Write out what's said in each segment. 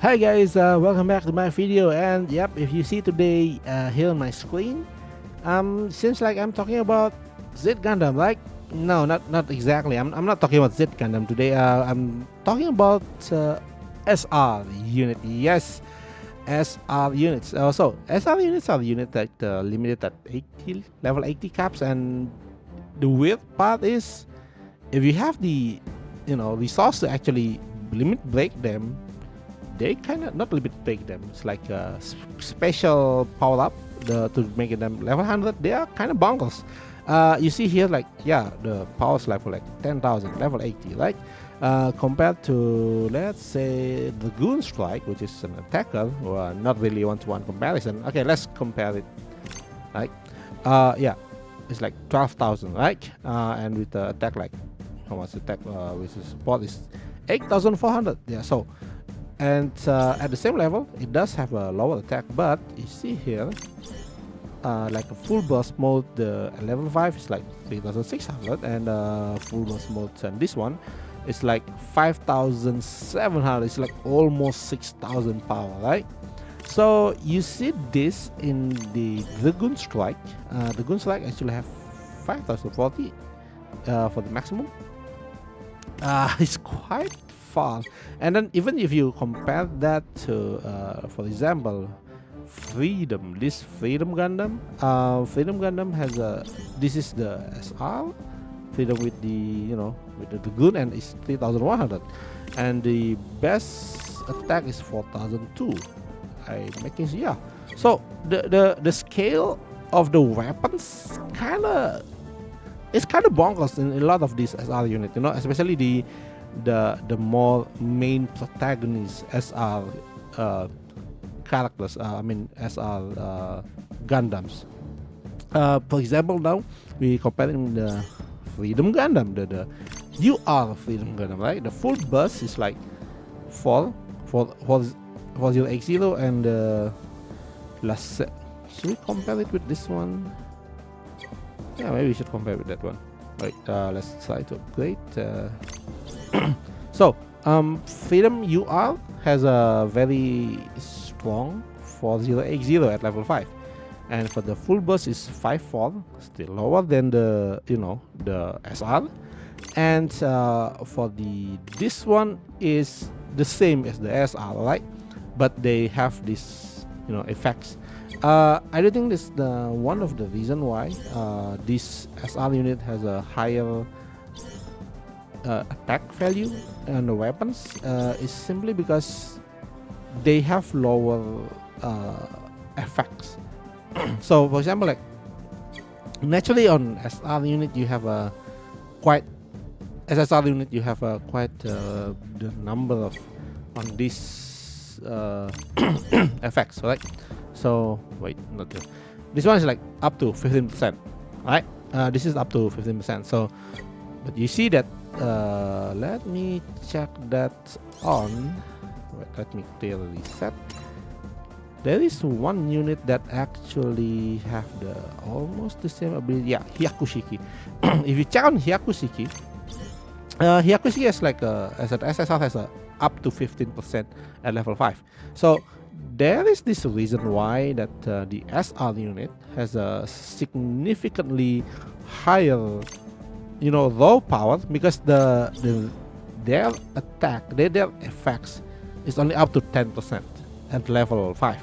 Hi guys, welcome back to my video. And yep, if you see today here on my screen, seems like I'm talking about Z Gundam. Like, no, not exactly. I'm not talking about Z Gundam today. I'm talking about SR unit. Yes, SR units. So SR units are the unit that limited at 80 level 80 caps, and the weird part is if you have the resource to actually limit break them, they kind of not limit break them. It's like a special power up to make them level 100. They are kind of bonkers. You see here, like, yeah, the power's level like 10,000, level 80, right? Compared to, let's say, the Goon Strike, which is an attacker, or not really one-to-one comparison. Okay, let's compare it, right? Yeah, it's like 12,000, right? And with the attack, like, how much attack with the support is 8,400. Yeah, so and at the same level it does have a lower attack, but you see here like a full burst mode, the level 5 is like 3,600, and full burst mode, and this one is like 5,700. It's like almost 6,000 power, right? So you see this in the Gun Strike. The Gun Strike actually have 5,040 for the maximum. It's quite far. And then even if you compare that to for example, this Freedom Gundam, has a, this is the SR Freedom with the with the Dragoon, and it's 3,100, and the best attack is 4,002. I making, yeah. So the scale of the weapons it's kind of bonkers in a lot of these SR units, especially the more main protagonist SR characters. I mean SR Gundams. For example, now we comparing the Freedom Gundam, the UR Freedom Gundam, right? The full burst is like 4080, and should we compare it with this one? Yeah, maybe we should compare with that one. Right, let's try to upgrade. So, Freedom UR has a very strong 4080 at level 5, and for the full burst is 54, still lower than the the SR, and for this one is the same as the SR, right? But they have this effects. I don't think this is the one of the reason why this SR unit has a higher attack value on the weapons. Is simply because they have lower effects. So for example, like naturally on SR unit you have a quite SSR unit you have a quite the number of on this effects, right? So wait, not this. This one is like up to 15%, right? This is up to 15%. So, but you see that. Let me check that on. Wait, let me clearly set. There is one unit that actually have the almost the same ability. Yeah, Hyakushiki. If you check on Hyakushiki, Hyakushiki has like as an SSR has a up to 15% at level 5. So there is this reason why that the SR unit has a significantly higher raw power, because their attack, their effects is only up to 10% at level 5,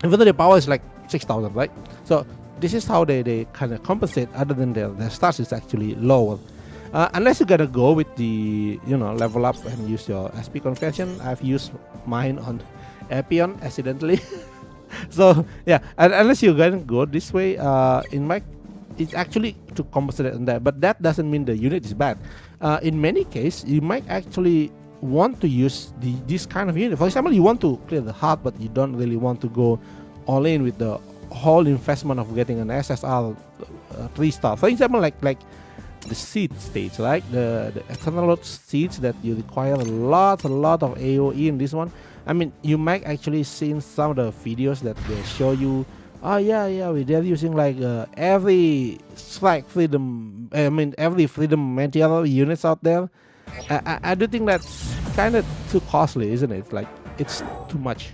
even though the power is like 6,000, right? So this is how they kind of compensate, other than their stats is actually lower. Unless you're gonna go with the level up and use your SP conversion. I've used mine on Epion accidentally. So yeah, unless you're gonna go this way, in my it's actually to compensate on that, but that doesn't mean the unit is bad. In many cases, you might actually want to use this kind of unit. For example, you want to clear the heart, but you don't really want to go all in with the whole investment of getting an SSR 3-star. For example, like the seed stage, right? The eternal load seeds that you require a lot of AOE in this one. I mean, you might actually seen some of the videos that they show you. Oh yeah, they're using like every strike freedom. I mean, every freedom material units out there. I do think that's kind of too costly, isn't it? Like it's too much.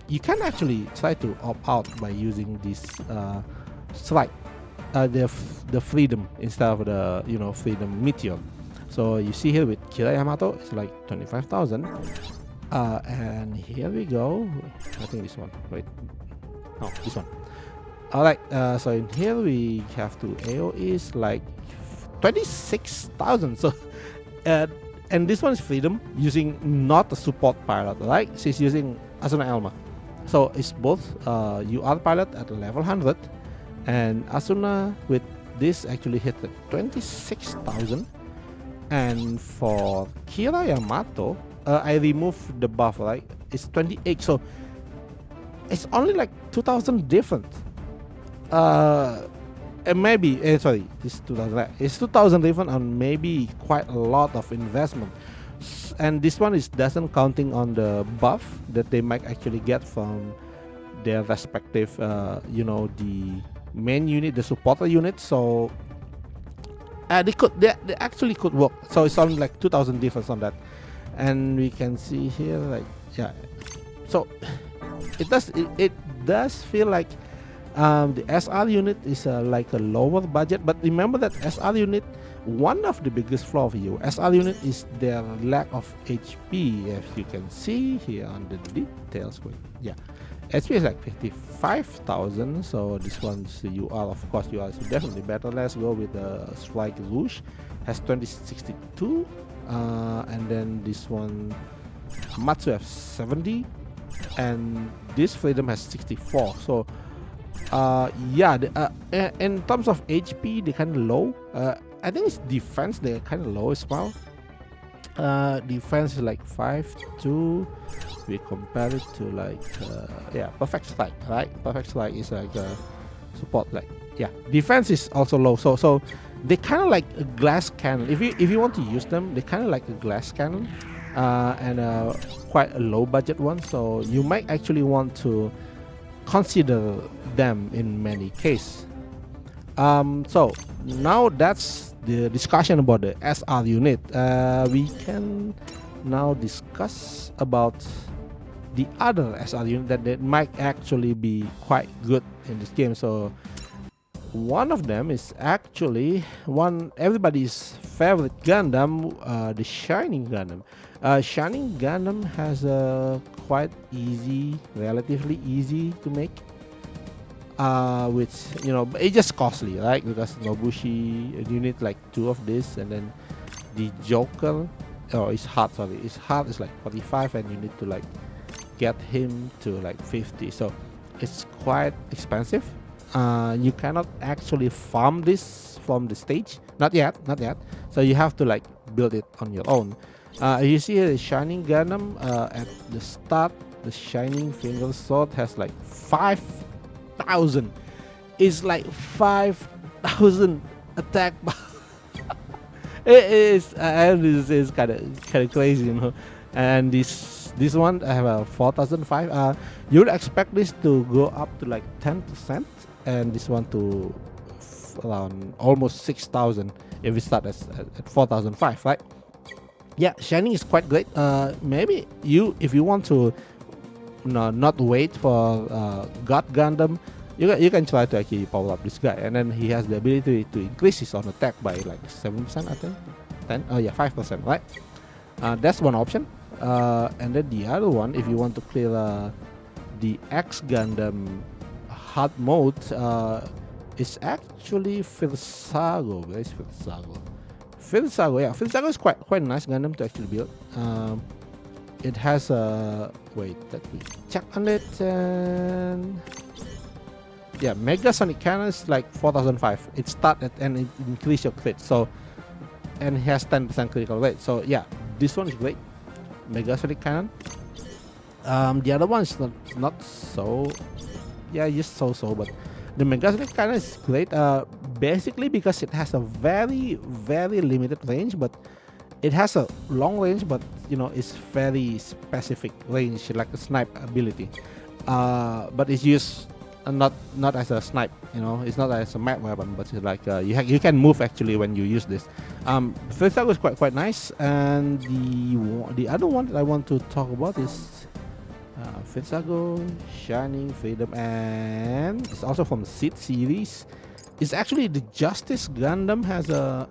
You can actually try to opt out by using this strike, the freedom instead of the freedom meteor. So you see here with Kira Yamato, it's like 25,000. And here we go. I think this one. Wait, no, this one. All right. So in here we have to AO is like 26,000. So, and this one is freedom using not a support pilot, right? She's using Asuna Elma. So it's both UR pilot at level 100, and Asuna with this actually hit the 26,000. And for Kira Yamato, I removed the buff, right? It's 28, so it's only like 2,000 different. And maybe sorry, this 2,000. It's 2,000 different, and maybe quite a lot of investment. And this one is doesn't counting on the buff that they might actually get from their respective, the main unit, the supporter unit. So they actually could work. So it's only like 2,000 difference on that, and we can see here like so it does feel like the SR unit is like a lower budget. But remember that SR unit, one of the biggest flaw for you SR unit is their lack of HP. As you can see here on the details, HP is like 55,000. So this one's the UR, of course. UR is definitely better. Let's go with the Strike Rouge, has 2062, and then this one Matsu has 70, and this Freedom has 64. So in terms of HP, they're kind of low. I think it's defense, they're kind of low as well. Defense is like 5-2. We compare it to like Perfect Strike, right? Perfect Strike is like support, like defense is also low. So they kind of like a glass cannon. If you want to use them, they kind of like a glass cannon, and quite a low budget one. So you might actually want to consider them in many cases. So now that's the discussion about the SR unit. We can now discuss about the other SR unit that might actually be quite good in this game. So one of them is actually everybody's favorite Gundam, the Shining Gundam. Shining Gundam has a quite relatively easy to make. Which it's just costly, right? Because Nobushi, you need like 2 of this, and then the Joker, it's hard. It's hard. It's like 45, and you need to like get him to like 50. So it's quite expensive. You cannot actually farm this from the stage. Not yet. So you have to like build it on your own. You see the Shining Gundam at the start. The Shining Finger Sword has like 5,000. It's like 5,000 attack. This is kind of crazy, And this one I have a 4,005. You would expect this to go up to like 10%, and this one to around almost 6,000 if we start at 4,005, right? Yeah, Shining is quite great. Maybe if you want to not wait for God Gundam, you can try to actually power up this guy, and then he has the ability to increase his own attack by like 7%, I think. 5%, right? That's one option. And then the other one, if you want to clear the X Gundam hard mode, is actually Firsago. Where is Firsago? Firsago is quite a nice Gundam to actually build. It has a wait, let me check on it. And Mega Sonic Cannon is like 4,005. It started and it increase your crit. So, and it has 10% critical rate. So this one is great. Mega Sonic Cannon. The other one is not so. Just so. But the Mega Sonic Cannon is great. Basically because it has a very limited range, but it has a long range, but it's very specific range, like a snipe ability. But it's used not as a snipe, it's not as a map weapon, but it's like you can move actually when you use this. First was quite nice, and the other one that I want to talk about is Fitzago, Shining Freedom, and it's also from Seed series. It's actually the Justice Gundam has a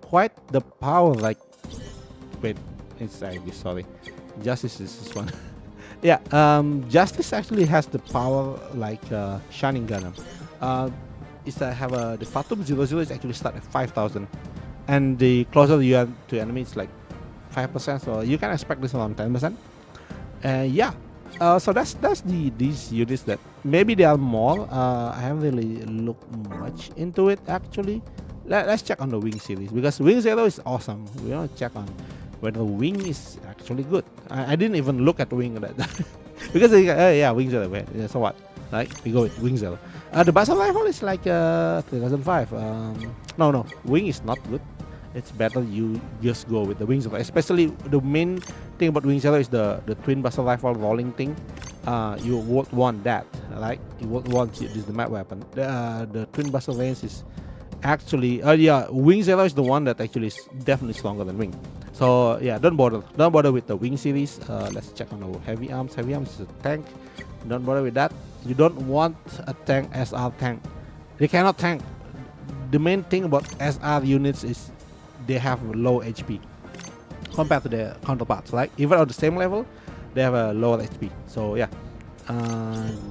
quite the power. Like, wait, it's sorry, Justice is this one. Yeah, Justice actually has the power like Shining Gundam. It's have the Fatum 00 is actually start at 5,000, and the closer you are to enemy, it's like 5%. So you can expect this around 10%. Yeah. So that's these units that maybe there are more. I haven't really looked much into it actually. Let's check on the Wing series because Wing Zero is awesome. We want to check on whether Wing is actually good. I didn't even look at Wing that because yeah, Wing Zero. Yeah, so what? Like we go with Wing Zero. The Battle Rifle is like 3005. No, Wing is not good. It's better you just go with the Wing Zero. Especially the main thing about Wing Zero is the twin Battle Rifle rolling thing. You would want that, right? You would want this the map weapon. The twin Battle range is actually yeah, Wing Zero is the one that actually is definitely stronger than Wing. So yeah, don't bother with the Wing series. Let's check on the heavy arms. Heavy arms is a tank. Don't bother with that. You don't want a tank SR tank. They cannot tank. The main thing about SR units is they have low HP compared to their counterparts. Like even on the same level, they have a lower HP. So yeah,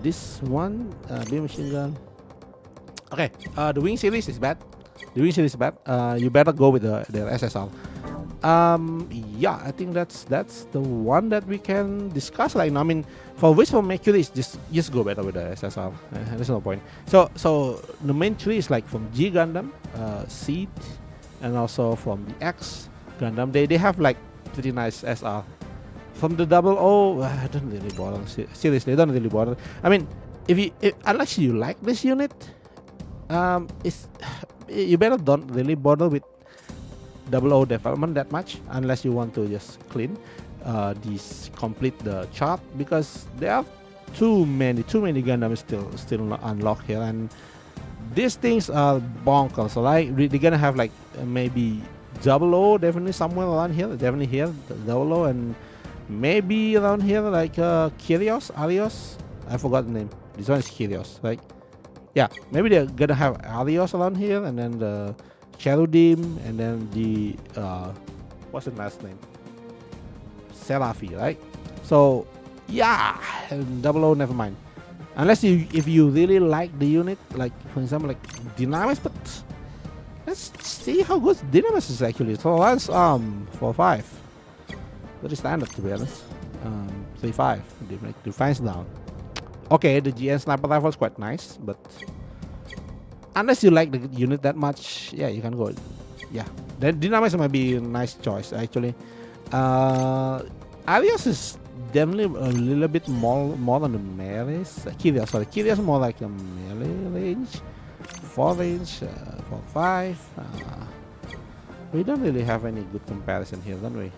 this one beam machine gun. Okay, the Wing series is bad. The Wing series is bad. You better go with the SSR. Yeah, I think that's the one that we can discuss right now. I mean, for Wishful Mercury, is just go better with the SSR. There's no point. So the main three is like from G Gundam, Seed, and also from the X Gundam. They have like pretty nice SR. From the Double O, I don't really bother. Seriously, I don't really bother. I mean, unless you like this unit, it's you better don't really bother with Double O development that much unless you want to just clean these complete the chart, because there are too many Gundams still not unlocked here, and these things are bonkers. So like they're gonna have like maybe Double O definitely somewhere around here, definitely here Double O, and maybe around here like Kyrios, Arios. I forgot the name. This one is Kyrios, right? Yeah, maybe they're gonna have Arios around here, and then the Cherudim, and then the what's the last name? Seraphi, right? So yeah, Double O, never mind. Unless if you really like the unit, like for example like Dynamis, but let's see how good Dynamis is actually. So Lance 4.5. Very standard to be honest. 3.5. Defense down. Okay, the GN sniper rifle is quite nice, but unless you like the unit that much, yeah, you can go. Yeah, then Dynamis might be a nice choice actually. Arios is definitely a little bit more than the melee. Kyrios more like a melee range, 4 range, 4.5. We don't really have any good comparison here, don't we?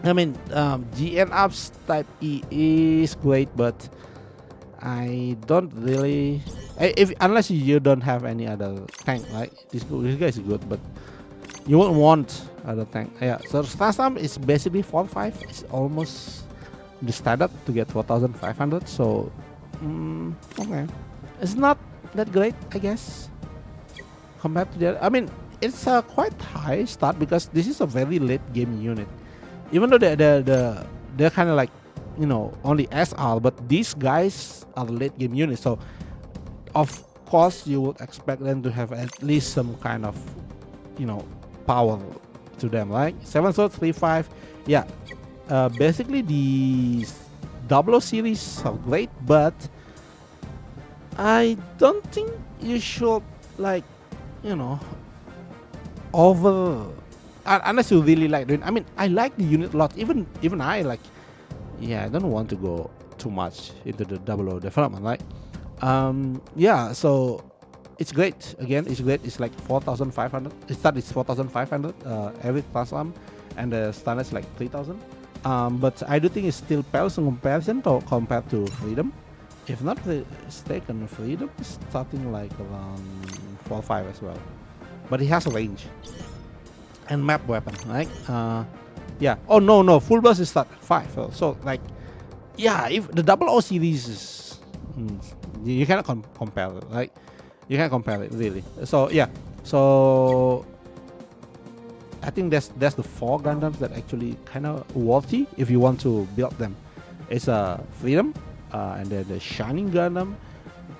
I mean, GN Ups Type E is great, but I don't really. Unless you don't have any other tank, right? This guy is good, but you won't want other tank. Yeah, so Starsam is basically 4.5. It's almost the standard to get 4,500. So, okay, it's not that great, I guess, compared to the other. I mean, it's a quite high start because this is a very late game unit. Even though they're kind of like, you know, only SR, but these guys are late game units, so of course you would expect them to have at least some kind of, you know, power to them, right? 7 sword 3.5. Yeah, basically the Double O series are great, but I don't think you should, like, you know, unless you really like doing. I mean, I like the unit a lot. Even I like. Yeah, I don't want to go too much into the Double O development, right? Yeah, so it's great. Again, it's great. It's like 4,500. It starts 4,500 every transform, and the standard is like 3,000. But I do think it still pales in comparison compared to Freedom. If not mistaken, Freedom is starting like around 4.5 as well. But it has a range. and map weapon, right? Yeah. Oh no, full burst is start at 5. So like, yeah, if the double O series is, you cannot compare it, right? You can't compare it really. So yeah, so I think that's the 4 Gundams that actually kind of worthy if you want to build them. It's a Freedom, and then the Shining Gundam,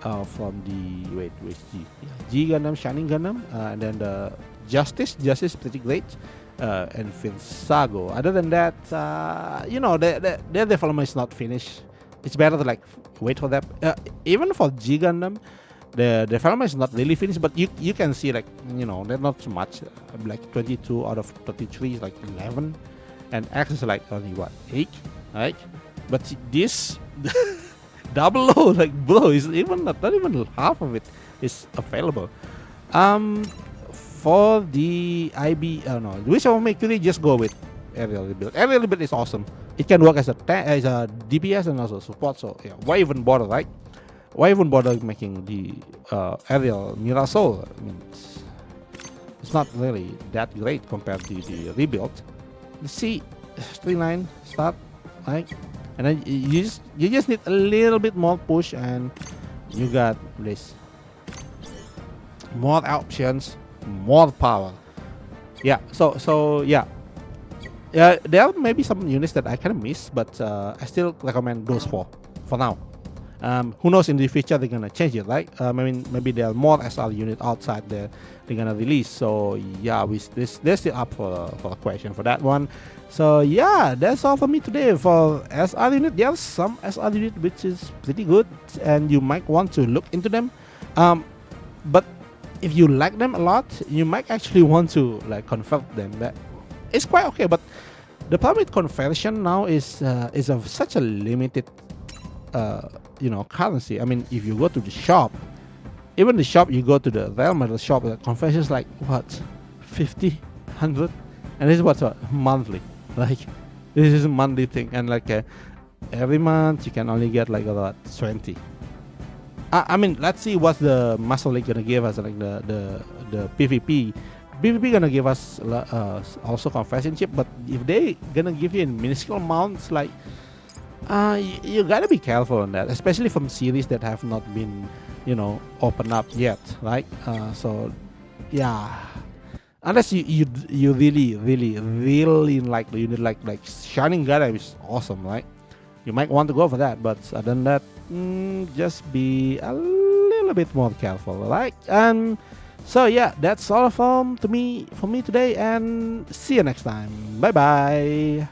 from the wait G, yeah, G Gundam, Shining Gundam, and then the Justice pretty great, and Finsago. Other than that, their development is not finished. It's better to like wait for that. Even for G Gundam, the development is not really finished, but you can see like there's not so much. Like 22 out of 33 is like 11, and X is like only what 8, right? But this double O, like bro, is even not even half of it is available. For the IB, no, which of Mercury, just go with aerial rebuild. Aerial rebuild is awesome. It can work as a DPS and also support. So yeah, why even bother, right? Why even bother making the aerial Mirasol? I mean, it's not really that great compared to the rebuild. You see, streamline start, right? And then you just need a little bit more push, and you got this more options, more power. Yeah. So yeah. There are maybe some units that I kind of miss, but I still recommend those 4 for now. Who knows, in the future they're gonna change it, right? Maybe there are more SR units outside there they're gonna release. So yeah, they're still up for a question for that one. So yeah, that's all for me today for SR unit. There's some SR unit which is pretty good, and you might want to look into them. But if you like them a lot, you might actually want to like convert them. That it's quite okay, but the problem with conversion now is of such a limited currency. I mean, if you go to the shop, even the shop you go to the realm of the shop, the conversion is like what 50, 100, and this is what monthly. Like this is a monthly thing, and like every month you can only get like about 20. I mean, let's see what the Muscle League gonna give us, like the PvP. PvP gonna give us also conversion chip, but if they gonna give you in minuscule amounts, like you gotta be careful on that, especially from series that have not been opened up yet, right? So yeah, unless you really like the unit, like Shining Gundam is awesome, right? You might want to go for that, but other than that, just be a little bit more careful, right? And so yeah, that's all from me today, and see you next time. Bye bye.